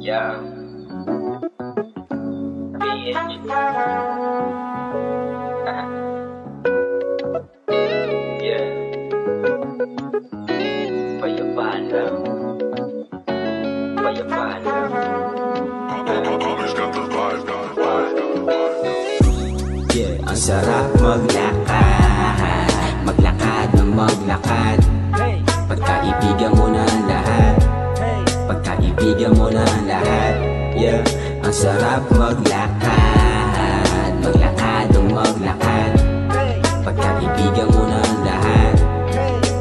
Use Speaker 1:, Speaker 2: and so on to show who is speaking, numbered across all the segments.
Speaker 1: Yeah. BH. Yeah. Payapaan lang. Payapaan lang.
Speaker 2: Yeah, ang sarap maglakad, maglakad ng maglakad. Pagkaibigan mo na ang lahat, pagkaibigan mo na ang lahat. Yeah, ang sarap maglakad, maglakad ng maglakad. Pagkaibigan mo na ang lahat,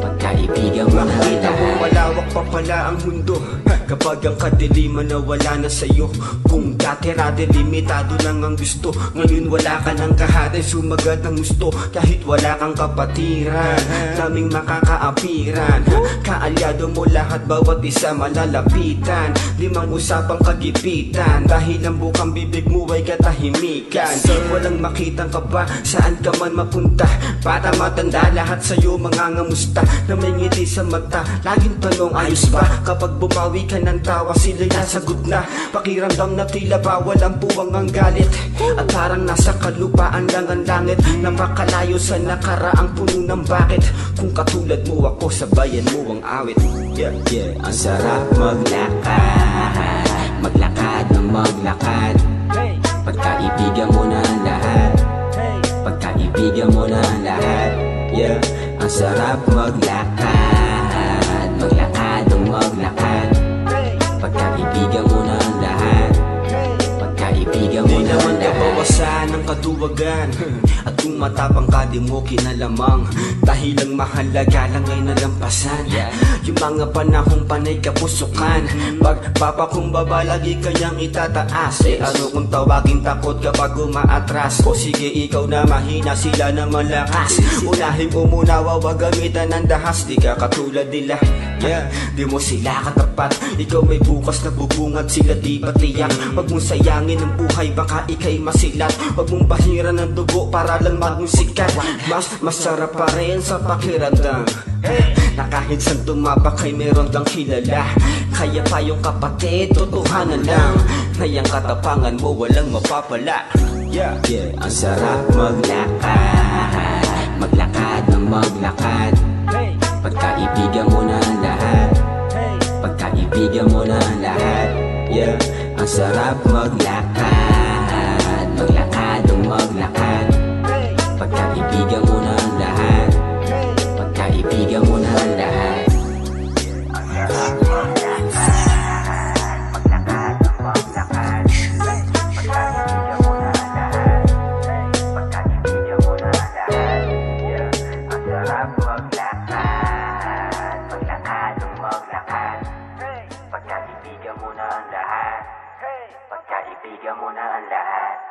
Speaker 2: pagkaibigan mo na ang
Speaker 3: makikita mo
Speaker 2: lahat.
Speaker 3: malawak pa pala ang mundo kapag ang kadiliman na wala na sa'yo. Kung dati limitado lang ang gusto, ngayon wala ka ng kahati, sumagad ang gusto. Kahit wala kang kapatiran, daming makakaapiran. Kaalyado mo lahat, bawat isa malalapitan. Limang usapang kagipitan, dahil ang bukang bibig mo ay katahimikan. Walang makitang kaba, saan ka man mapunta. Bata matanda, lahat sa'yo mga ngamusta. Na may ngiti sa mata, laging tanong ayos ba? Kapag bumawi ka ng tawa, sila'y nasagot na. Pakiramdam na tila bawal ang buwang ang galit, at parang nasa kalupaan lang ang langit. Napakalayo sa nakaraang puno ng bakit. Kung katulad mo ako, sabayan mo ang awit.
Speaker 2: Yeah, ang sarap maglakad, maglakad ng maglakad. Pagkaibigan mo na ang lahat, pagkaibigan mo na ang lahat. Yeah, ang sarap maglakad, maglakad ng maglakad. Pagkaibigan mo na ang lahat, pagkaibigan mo
Speaker 3: Di
Speaker 2: na ang
Speaker 3: naman
Speaker 2: lahat.
Speaker 3: kabawasan ng katuwagan, at kung matapang ka di mo kinalamang. Dahil ang mahalaga lang ay nalampasan yung mga panahong panay kapusukan. Pagpapakumbaba lagi kanyang itataas. Ano kung tawagin takot kapag umaatras? O sige ikaw na mahina, sila na malakas. Unahin mo muna, wag gamitan ng dahas. Di ka katulad nila, di mo sila katapat. Ikaw may bukas na bubungat, sila di ba tiyak? Wag mong sayangin ang buhay, baka ikay masilat. Wag mong bahiran ng dugo para lang maging sikat. Masarap pa rin sa pakiramdam na kahit saan tumapak ay meron kang kilala. Kaya pa yung kapatid, totohanan lang na yung katapangan mo walang mapapala.
Speaker 2: Yeah, ang sarap maglakad, maglakad ng maglakad. Pagkaibigan mo na ang lahat, pagkaibigan mo na ang lahat. Yeah, ang sarap maglakad, maglakad ng maglakad. Pagkaibigan mo na ang lahat, pagkaibigan mo na ang lahat. Ang sarap maglakad, maglakad ng maglakad. Pagkaibigan mo na ang lahat, pagkaibigan mo na ang lahat. Yeah, ang sarap maglakad, maglakad ng maglakad. Pagkaibigan mo na ang lahat, pagkaibigan mo na ang lahat.